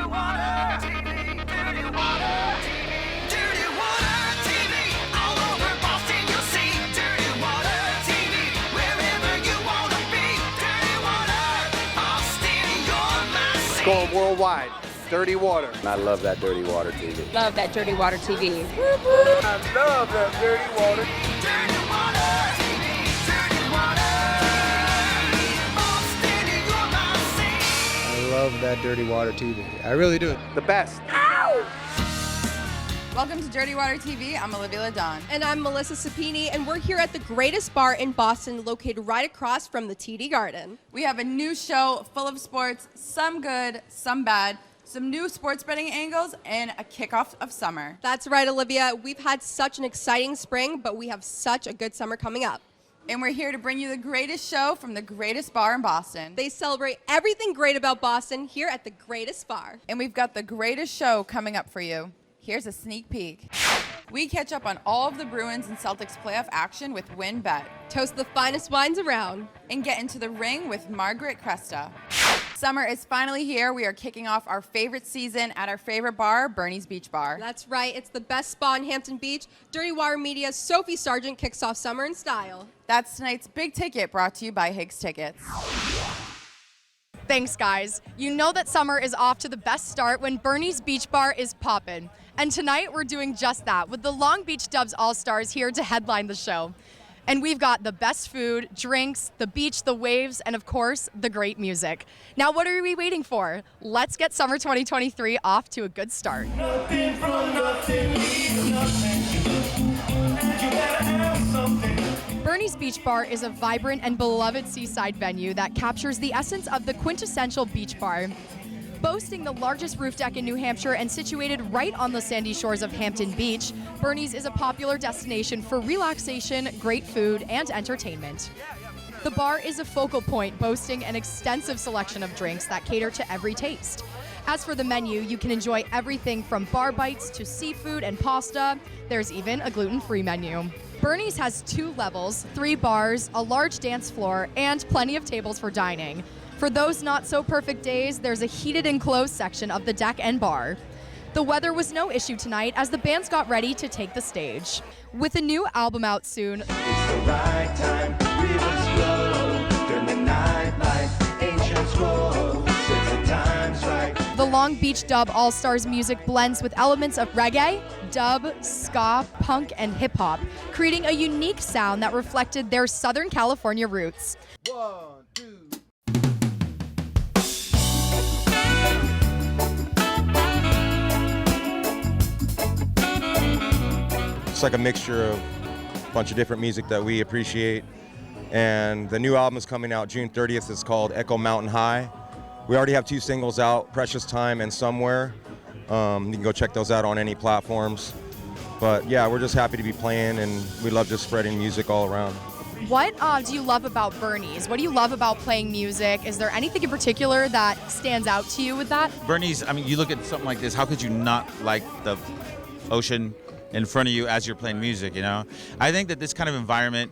water TV, dirty water TV, dirty water TV. All over Boston you'll see dirty water TV. Wherever you wanna be, dirty water. Boston, you're my It's city. going worldwide. Dirty water. I love that dirty water TV. Love that dirty water TV. I love that dirty water. Dirty water TV, dirty water. Boston, you're my city. I love that dirty water TV. I really do. The best. Welcome to Dirty Water TV. I'm Olivia Ledonne. And I'm Melissa Sapini, and we're here at the greatest bar in Boston, located right across from the TD Garden. We have a new show full of sports, some good, some bad, some new sports betting angles, and a kickoff of summer. That's right, Olivia. We've had such an exciting spring, but we have such a good summer coming up. And we're here to bring you the greatest show from the greatest bar in Boston. They celebrate everything great about Boston here at the greatest bar. And we've got the greatest show coming up for you. Here's a sneak peek. We catch up on all of the Bruins and Celtics playoff action with WinBet. Toast the finest wines around. And get into the ring with Margaret Cresta. Summer is finally here. We are kicking off our favorite season at our favorite bar, Bernie's Beach Bar. That's right. It's the best spa in Hampton Beach. Dirty Water Media's Sophie Sargent kicks off summer in style. That's tonight's Big Ticket, brought to you by Higgs Tickets. Thanks, guys. You know that summer is off to the best start when Bernie's Beach Bar is poppin'. And tonight we're doing just that with the Long Beach Dubs All-Stars here to headline the show. And we've got the best food, drinks, the beach, the waves, and of course, the great music. Now, what are we waiting for? Let's get summer 2023 off to a good start. Nothing from nothing leaves nothing. You gotta have something. Bernie's Beach Bar is a vibrant and beloved seaside venue that captures the essence of the quintessential beach bar. Boasting the largest roof deck in New Hampshire and situated right on the sandy shores of Hampton Beach, Bernie's is a popular destination for relaxation, great food, and entertainment. The bar is a focal point, boasting an extensive selection of drinks that cater to every taste. As for the menu, you can enjoy everything from bar bites to seafood and pasta. There's even a gluten-free menu. Bernie's has 2 levels, 3 bars, a large dance floor, and plenty of tables for dining. For those not so perfect days, there's a heated enclosed section of the deck and bar. The weather was no issue tonight as the bands got ready to take the stage. With a new album out soon, It's the right time, rivers flow, during the night light, ancient scrolls, since the time's right. the Long Beach Dub All-Stars music blends with elements of reggae, dub, ska, punk, and hip-hop, creating a unique sound that reflected their Southern California roots. 1, 2. It's like a mixture of a bunch of different music that we appreciate. And the new album is coming out June 30th. It's called Echo Mountain High. We already have 2 singles out, Precious Time and Somewhere. You can go check those out on any platforms. But yeah, we're just happy to be playing, and we love just spreading music all around. What do you love about Bernie's? What do you love about playing music? Is there anything in particular that stands out to you with that? Bernie's, I mean, you look at something like this, how could you not like the ocean in front of you as you're playing music, you know? I think that this kind of environment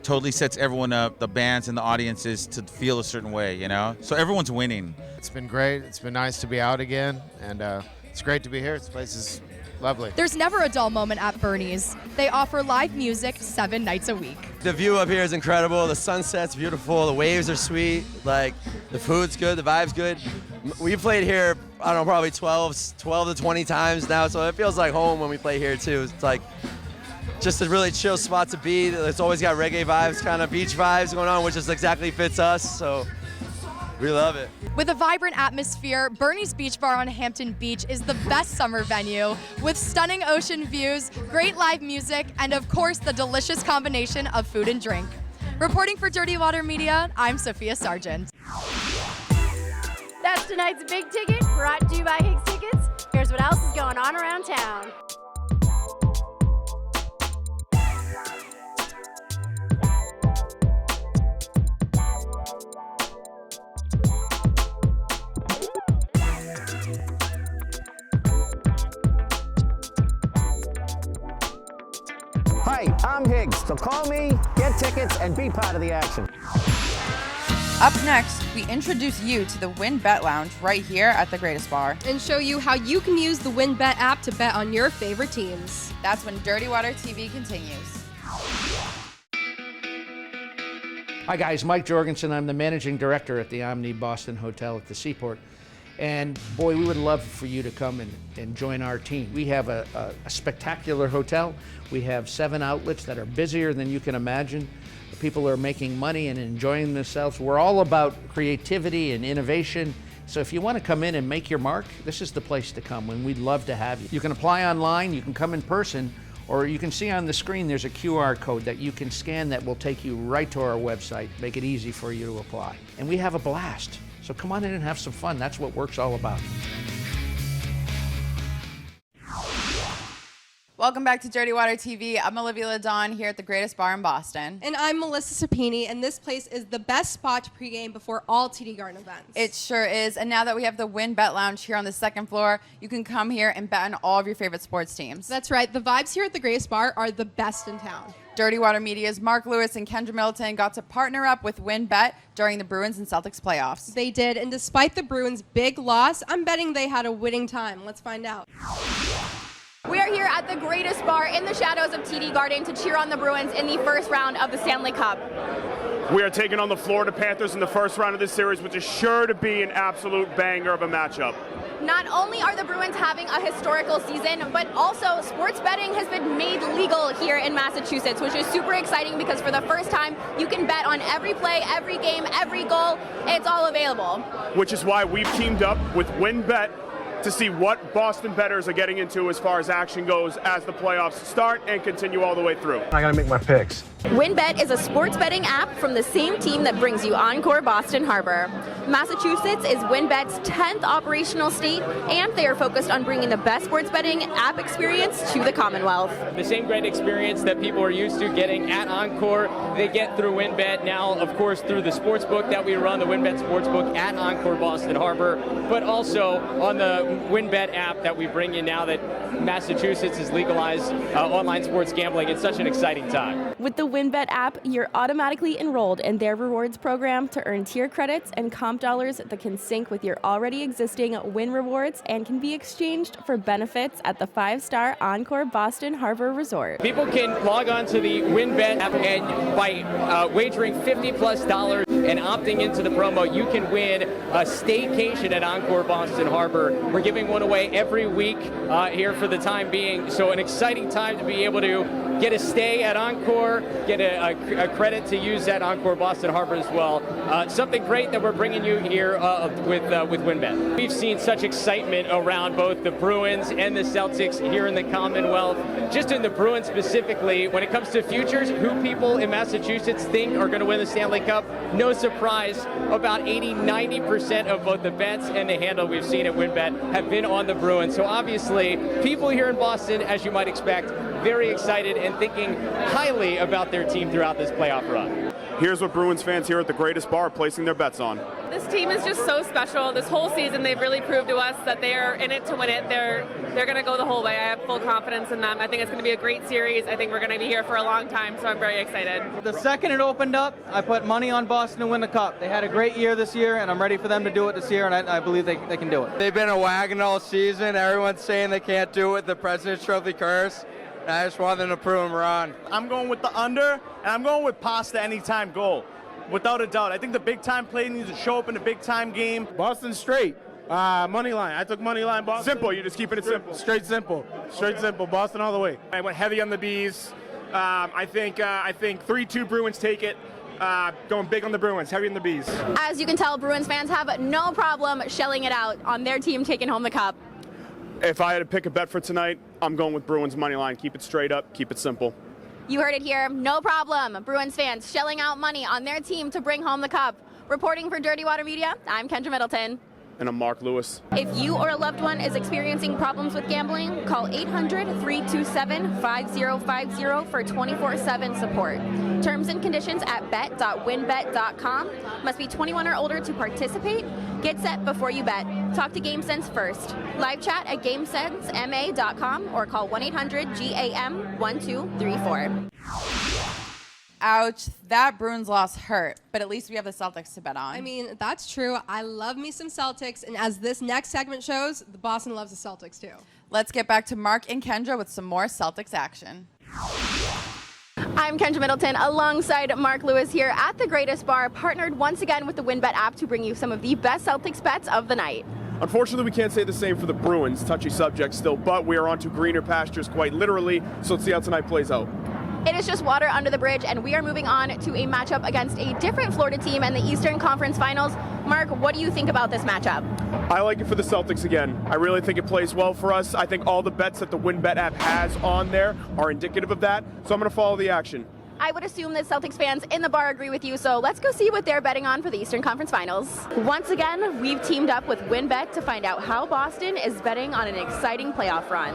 totally sets everyone up, the bands and the audiences, to feel a certain way, you know? So everyone's winning. It's been great. It's been nice to be out again, and it's great to be here. This place is lovely. There's never a dull moment at Bernie's. They offer live music 7 nights a week. The view up here is incredible. The sunset's beautiful. The waves are sweet. Like, the food's good. The vibe's good. We played here, I don't know, probably 12 to 20 times now, so it feels like home when we play here, too. It's like just a really chill spot to be. It's always got reggae vibes, kind of beach vibes going on, which just exactly fits us, so we love it. With a vibrant atmosphere, Bernie's Beach Bar on Hampton Beach is the best summer venue with stunning ocean views, great live music, and of course the delicious combination of food and drink. Reporting for Dirty Water Media, I'm Sophia Sargent. That's tonight's Big Ticket, brought to you by Higgs Tickets. Here's what else is going on around town. Hi, I'm Higgs, so call me, get tickets, and be part of the action. Up next, we introduce you to the WinBet Lounge right here at the Greatest Bar. And show you how you can use the WinBet app to bet on your favorite teams. That's when Dirty Water TV continues. Hi guys, Mike Jorgensen. I'm the managing director at the Omni Boston Hotel at the Seaport. And boy, we would love for you to come and join our team. We have a spectacular hotel. We have 7 outlets that are busier than you can imagine. People are making money and enjoying themselves. We're all about creativity and innovation. So if you want to come in and make your mark, this is the place to come, and we'd love to have you. You can apply online, you can come in person, or you can see on the screen there's a QR code that you can scan that will take you right to our website, make it easy for you to apply. And we have a blast. So come on in and have some fun. That's what work's all about. Welcome back to Dirty Water TV. I'm Olivia Ledonne here at the Greatest Bar in Boston. And I'm Melissa Sapini, and this place is the best spot to pregame before all TD Garden events. It sure is. And now that we have the WinBet Lounge here on the 2nd floor, you can come here and bet on all of your favorite sports teams. That's right. The vibes here at the Greatest Bar are the best in town. Dirty Water Media's Mark Lewis and Kendra Middleton got to partner up with WinBet during the Bruins and Celtics playoffs. They did, and despite the Bruins' big loss, I'm betting they had a winning time. Let's find out. We are here at the Greatest Bar in the shadows of TD Garden to cheer on the Bruins in the first round of the Stanley Cup. We are taking on the Florida Panthers in the first round of this series, which is sure to be an absolute banger of a matchup. Not only are the Bruins having a historical season, but also sports betting has been made legal here in Massachusetts, which is super exciting because for the first time, you can bet on every play, every game, every goal. It's all available. Which is why we've teamed up with WinBet to see what Boston bettors are getting into as far as action goes as the playoffs start and continue all the way through. I gotta make my picks. WinBet is a sports betting app from the same team that brings you Encore Boston Harbor. Massachusetts is WinBet's 10th operational state, and they are focused on bringing the best sports betting app experience to the Commonwealth. The same great experience that people are used to getting at Encore, they get through WinBet now, of course, through the sportsbook that we run, the WinBet Sportsbook at Encore Boston Harbor, but also on the WinBet app that we bring you now that Massachusetts has legalized online sports gambling. It's such an exciting time. With the WinBet app, you're automatically enrolled in their rewards program to earn tier credits and comp dollars that can sync with your already existing Win rewards and can be exchanged for benefits at the 5-star Encore Boston Harbor Resort. People can log on to the WinBet app, and by wagering $50+ and opting into the promo, you can win a staycation at Encore Boston Harbor. We're giving one away every week here for the time being, so an exciting time to be able to get a stay at Encore, get a credit to use at Encore Boston Harbor as well. Something great that we're bringing you here with WinBet. We've seen such excitement around both the Bruins and the Celtics here in the Commonwealth. Just in the Bruins specifically, when it comes to futures, who people in Massachusetts think are going to win the Stanley Cup, no surprise, about 80-90% of both the bets and the handle we've seen at WinBet have been on the Bruins. So obviously, people here in Boston, as you might expect, very excited and thinking highly about their team throughout this playoff run. Here's what Bruins fans here at the Greatest Bar are placing their bets on. This team is just so special. This whole season, they've really proved to us that they're in it to win it. They're going to go the whole way. I have full confidence in them. I think it's going to be a great series. I think we're going to be here for a long time, so I'm very excited. The second it opened up, I put money on Boston to win the Cup. They had a great year this year, and I'm ready for them to do it this year, and I believe they can do it. They've been a wagon all season. Everyone's saying they can't do it. The President's Trophy curse. I just want them to prove them wrong. I'm going with the under, and I'm going with Pasta anytime goal. Without a doubt. I think the big-time play needs to show up in a big-time game. Boston straight. Money line. I took money line Boston. Simple. You're just keeping it simple. Straight simple. Straight simple. Boston all the way. I went heavy on the Bees. I think 3-2 Bruins take it. Going big on the Bruins, heavy on the Bees. As you can tell, Bruins fans have no problem shelling it out on their team taking home the Cup. If I had to pick a bet for tonight, I'm going with Bruins money line. Keep it straight up. Keep it simple. You heard it here. No problem. Bruins fans shelling out money on their team to bring home the Cup. Reporting for Dirty Water Media, I'm Kendra Middleton. And I'm Mark Lewis. If you or a loved one is experiencing problems with gambling, call 800-327-5050 for 24/7 support. Terms and conditions at bet.winbet.com. Must be 21 or older to participate. Get set before you bet. Talk to GameSense first. Live chat at GameSenseMA.com or call 1-800-GAM-1234. Ouch, that Bruins loss hurt, but at least we have the Celtics to bet on. I mean, that's true. I love me some Celtics, and as this next segment shows, the Boston loves the Celtics too. Let's get back to Mark and Kendra with some more Celtics action. I'm Kendra Middleton alongside Mark Lewis here at the Greatest Bar, partnered once again with the WinBet app to bring you some of the best Celtics bets of the night. Unfortunately, we can't say the same for the Bruins. Touchy subject still, but we are on to greener pastures quite literally, so let's see how tonight plays out. It is just water under the bridge, and we are moving on to a matchup against a different Florida team in the Eastern Conference Finals. Mark, what do you think about this matchup? I like it for the Celtics again. I really think it plays well for us. I think all the bets that the WinBet app has on there are indicative of that, so I'm going to follow the action. I would assume that Celtics fans in the bar agree with you, so let's go see what they're betting on for the Eastern Conference Finals. Once again, we've teamed up with WinBet to find out how Boston is betting on an exciting playoff run.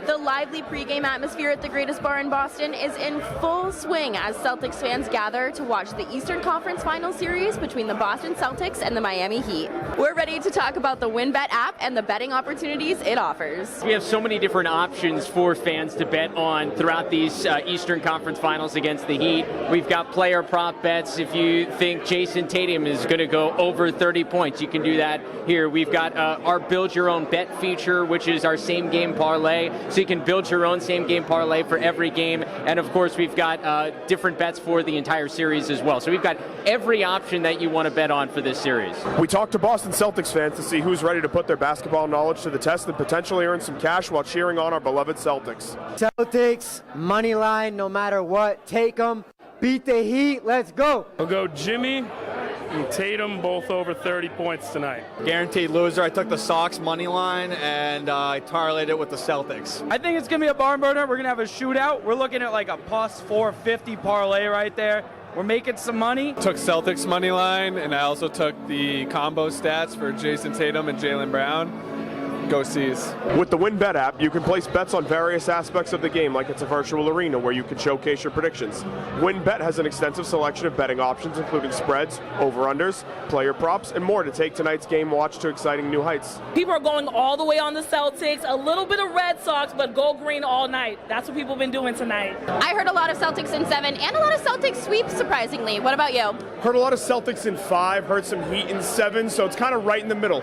The lively pregame atmosphere at the Greatest Bar in Boston is in full swing as Celtics fans gather to watch the Eastern Conference Finals series between the Boston Celtics and the Miami Heat. We're ready to talk about the WinBet app and the betting opportunities it offers. We have so many different options for fans to bet on throughout these Eastern Conference Finals against the Heat. We've got player prop bets. If you think Jason Tatum is going to go over 30 points, you can do that here. We've got our Build Your Own Bet feature, which is our same game parlay. So you can build your own same game parlay for every game. And of course, we've got different bets for the entire series as well. So we've got every option that you want to bet on for this series. We talked to Boston Celtics fans to see who's ready to put their basketball knowledge to the test and potentially earn some cash while cheering on our beloved Celtics. Celtics, money line, no matter what, take them, beat the Heat, let's go. I'll go Jimmy and Tatum, both over 30 points tonight. Guaranteed loser. I took the Sox money line and I parlayed it with the Celtics. I think it's going to be a barn burner. We're going to have a shootout. We're looking at like a plus 450 parlay right there. We're making some money. Took Celtics money line, and I also took the combo stats for Jason Tatum and Jaylen Brown. Go C's. With the WinBet app, you can place bets on various aspects of the game, like it's a virtual arena where you can showcase your predictions. WinBet has an extensive selection of betting options, including spreads, over-unders, player props, and more to take tonight's game watch to exciting new heights. People are going all the way on the Celtics, a little bit of Red Sox, but go green all night. That's what people have been doing tonight. I heard a lot of Celtics in 7 and a lot of Celtics sweeps, surprisingly. What about you? Heard a lot of Celtics in 5, heard some Heat in 7, so it's kind of right in the middle.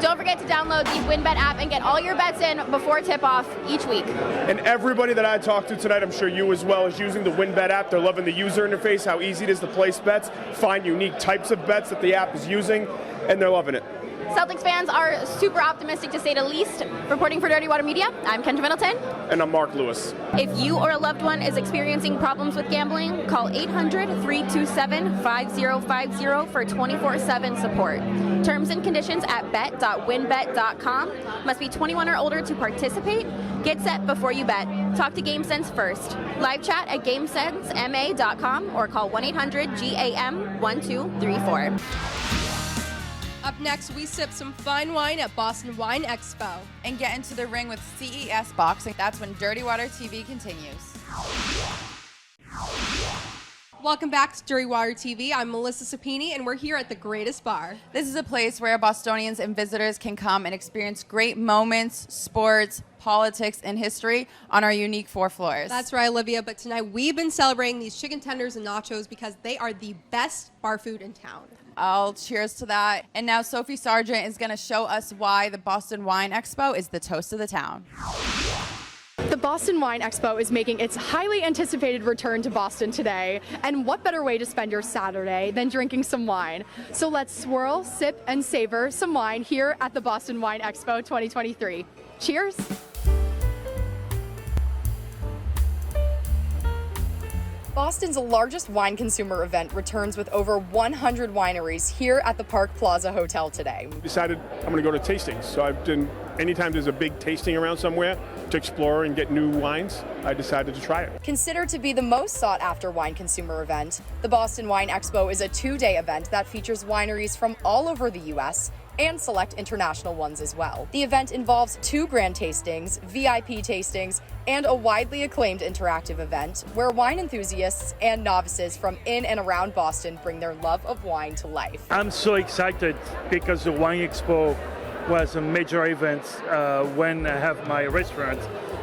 Don't forget to download the WinBet app and get all your bets in before tip-off each week. And everybody that I talked to tonight, I'm sure you as well, is using the WinBet app. They're loving the user interface, how easy it is to place bets, find unique types of bets that the app is using, and they're loving it. Celtics fans are super optimistic, to say the least. Reporting for Dirty Water Media, I'm Kendra Middleton. And I'm Mark Lewis. If you or a loved one is experiencing problems with gambling, call 800-327-5050 for 24/7 support. Terms and conditions at bet.winbet.com. Must be 21 or older to participate. Get set before you bet. Talk to GameSense first. Live chat at GameSenseMA.com or call 1-800-GAM-1234. Up next, we sip some fine wine at Boston Wine Expo. And get into the ring with CES Boxing. That's when Dirty Water TV continues. Welcome back to Dirty Water TV. I'm Melissa Sapini, and we're here at the Greatest Bar. This is a place where Bostonians and visitors can come and experience great moments, sports, politics, and history on our unique 4 floors. That's right, Olivia, but tonight we've been celebrating these chicken tenders and nachos because they are the best bar food in town. I'll cheers to that. And now Sophie Sargent is going to show us why the Boston Wine Expo is the toast of the town. The Boston Wine Expo is making its highly anticipated return to Boston today, and what better way to spend your Saturday than drinking some wine? So let's swirl, sip, and savor some wine here at the Boston Wine Expo 2023. Cheers! Boston's largest wine consumer event returns with over 100 wineries here at the Park Plaza Hotel today. Decided I'm going to go to tastings. So I've done, anytime there's a big tasting around somewhere to explore and get new wines, I decided to try it. Considered to be the most sought after wine consumer event, the Boston Wine Expo is a 2-day event that features wineries from all over the U.S. and select international ones as well. The event involves 2 grand tastings, VIP tastings, and a widely acclaimed interactive event where wine enthusiasts and novices from in and around Boston bring their love of wine to life. I'm so excited because the Wine Expo was a major event when I have my restaurant.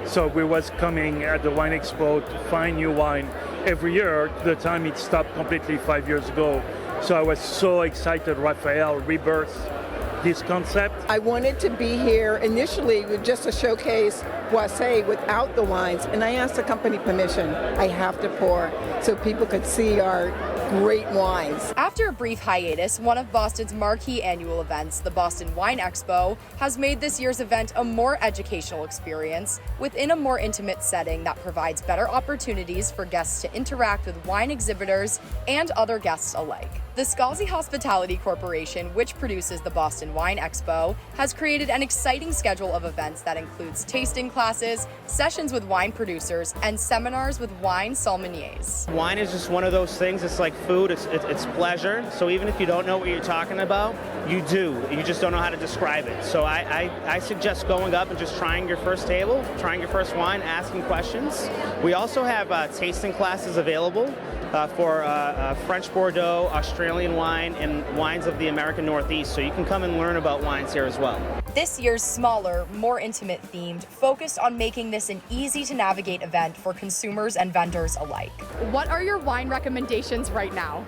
So we was coming at the Wine Expo to find new wine every year. The time it stopped completely 5 years ago. So I was so excited Raphael rebirthed this concept. I wanted to be here initially with just a showcase Boisé without the wines, and I asked the company permission. I have to pour so people could see our great wines. After a brief hiatus, one of Boston's marquee annual events, the Boston Wine Expo, has made this year's event a more educational experience within a more intimate setting that provides better opportunities for guests to interact with wine exhibitors and other guests alike. The Scalzi Hospitality Corporation, which produces the Boston Wine Expo, has created an exciting schedule of events that includes tasting classes, sessions with wine producers, and seminars with wine sommeliers. Wine is just one of those things. It's like food. It's pleasure. So even if you don't know what you're talking about, you do. You just don't know how to describe it. So I suggest going up and just trying your first table, trying your first wine, asking questions. We also have tasting classes available for French Bordeaux, Australian wine, and wines of the American Northeast. So you can come and learn about wines here as well. This year's smaller, more intimate themed focused on making this an easy to navigate event for consumers and vendors alike. What are your wine recommendations right now?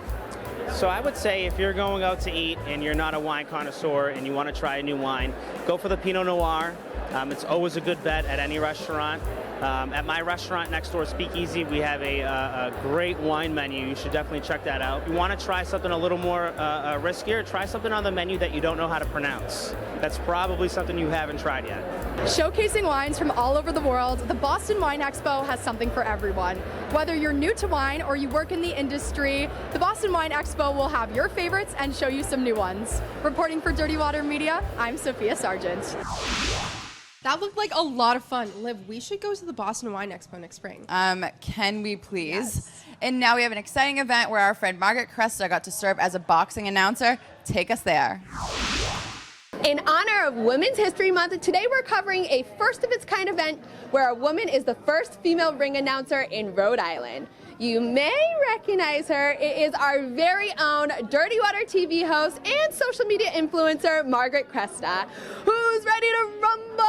So I would say if you're going out to eat and you're not a wine connoisseur and you want to try a new wine, go for the Pinot Noir. It's always a good bet at any restaurant. At my restaurant next door, Speakeasy, we have a great wine menu. You should definitely check that out. If you want to try something a little more riskier, try something on the menu that you don't know how to pronounce. That's probably something you haven't tried yet. Showcasing wines from all over the world, the Boston Wine Expo has something for everyone. Whether you're new to wine or you work in the industry, the Boston Wine Expo will have your favorites and show you some new ones. Reporting for Dirty Water Media, I'm Sophia Sargent. That looked like a lot of fun. Liv, we should go to the Boston Wine Expo next spring. Can we please? Yes. And now we have an exciting event where our friend Margaret Cresta got to serve as a boxing announcer. Take us there. In honor of Women's History Month, today we're covering a first-of-its-kind event where a woman is the first female ring announcer in Rhode Island. You may recognize her. It is our very own Dirty Water TV host and social media influencer, Margaret Cresta, who's ready to rumble!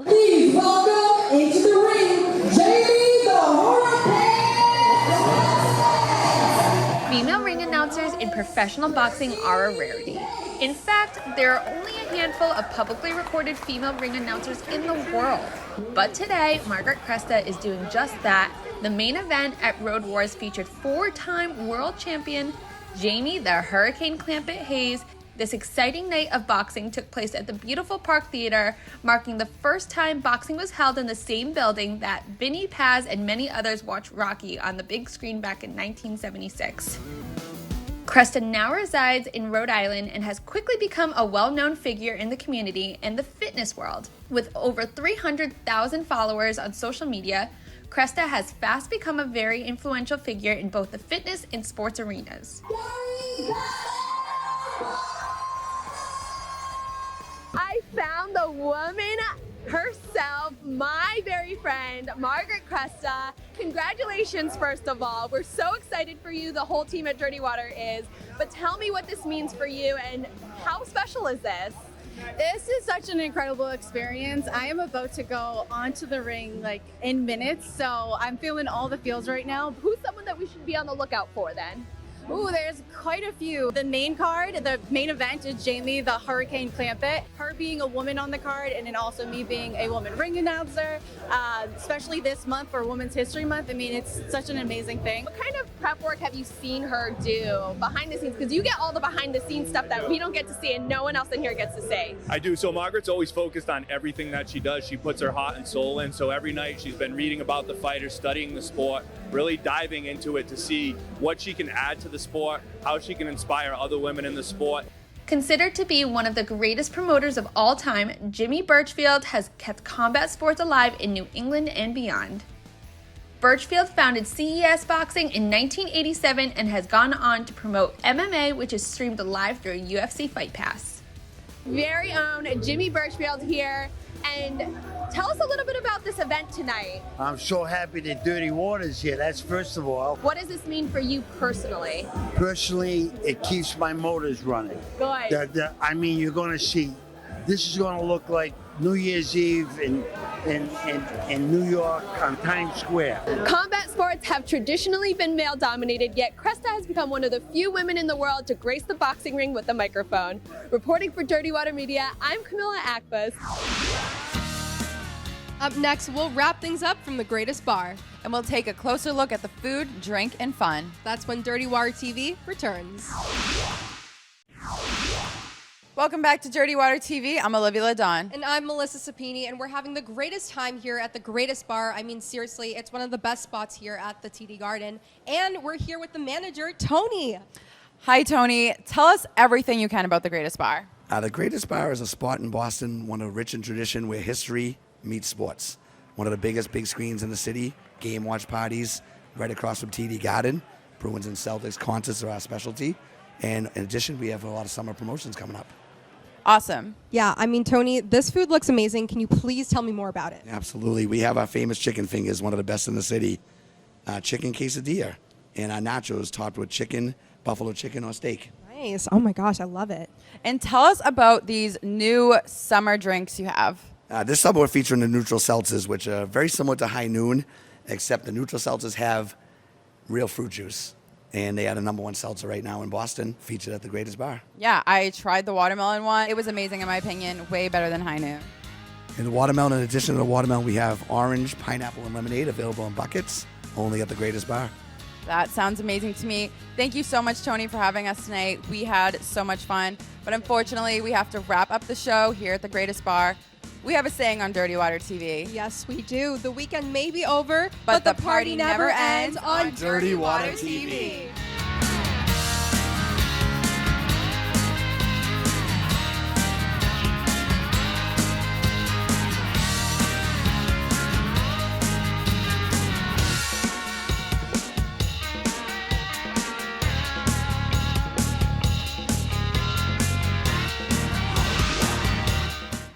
Please welcome into the ring, Jamie the Hurricane! Female ring announcers in professional boxing are a rarity. In fact, there are only a handful of publicly recorded female ring announcers in the world. But today, Margaret Cresta is doing just that. The main event at Road Wars featured four-time world champion Jamie the Hurricane Clampett Hayes. This exciting night of boxing took place at the beautiful Park Theater, marking the first time boxing was held in the same building that Vinny Paz and many others watched Rocky on the big screen back in 1976. Cresta now resides in Rhode Island and has quickly become a well-known figure in the community and the fitness world. With over 300,000 followers on social media, Cresta has fast become a very influential figure in both the fitness and sports arenas. I found the woman herself, my very friend, Margaret Cresta. Congratulations, first of all. We're so excited for you. The whole team at Dirty Water is. But tell me what this means for you and how special is this? This is such an incredible experience. I am about to go onto the ring like in minutes, so I'm feeling all the feels right now. Who's someone that we should be on the lookout for then? Ooh, there's quite a few. The main card, the main event is Jamie the Hurricane Clampett. Her being a woman on the card, and then also me being a woman ring announcer, especially this month for Women's History Month. I mean, it's such an amazing thing. What kind of prep work have you seen her do behind the scenes? Because you get all the behind the scenes stuff that we don't get to see and no one else in here gets to see. I do. So Margaret's always focused on everything that she does. She puts her heart and soul in. So every night she's been reading about the fighters, studying the sport, really diving into it to see what she can add to the sport, how she can inspire other women in the sport. Considered to be one of the greatest promoters of all time, Jimmy Birchfield has kept combat sports alive in New England and beyond. Birchfield founded CES Boxing in 1987 and has gone on to promote MMA, which is streamed live through UFC Fight Pass. Very own Jimmy Birchfield here. And Tell us a little bit about this event tonight. I'm so happy that Dirty Water's here. That's first of all. What does this mean for you personally? Personally, it keeps my motors running. Good. I mean, you're going to see, this is going to look like New Year's Eve in New York on Times Square. Combat sports have traditionally been male dominated, yet Cresta has become one of the few women in the world to grace the boxing ring with a microphone. Reporting for Dirty Water Media, I'm Camilla Akbas. Up next, we'll wrap things up from the Greatest Bar. And we'll take a closer look at the food, drink, and fun. That's when Dirty Water TV returns. Welcome back to Dirty Water TV. I'm Olivia Ledonne. And I'm Melissa Sapini, and we're having the greatest time here at the Greatest Bar. I mean, seriously, it's one of the best spots here at the TD Garden. And we're here with the manager, Tony. Hi, Tony. Tell us everything you can about the Greatest Bar. The Greatest Bar is a spot in Boston, one of rich in tradition, where history meets sports. One of the biggest big screens in the city, game watch parties, right across from TD Garden. Bruins and Celtics concerts are our specialty. And in addition, we have a lot of summer promotions coming up. Awesome. Yeah, I mean, Tony, this food looks amazing. Can you please tell me more about it? Absolutely. We have our famous chicken fingers, one of the best in the city. Chicken quesadilla. And our nachos topped with chicken, buffalo chicken, or steak. Nice. Oh my gosh, I love it. And tell us about these new summer drinks you have. This summer we're featuring the neutral seltzers, which are very similar to High Noon, except the neutral seltzers have real fruit juice. And they are the #1 seltzer right now in Boston, featured at the Greatest Bar. Yeah, I tried the watermelon one. It was amazing, in my opinion. Way better than High Noon. And the watermelon, in addition to the watermelon, we have orange, pineapple, and lemonade available in buckets, only at the Greatest Bar. That sounds amazing to me. Thank you so much, Tony, for having us tonight. We had so much fun. But unfortunately, we have to wrap up the show here at the Greatest Bar. We have a saying on Dirty Water TV. Yes, we do. The weekend may be over, but the party never ends on Dirty Water TV.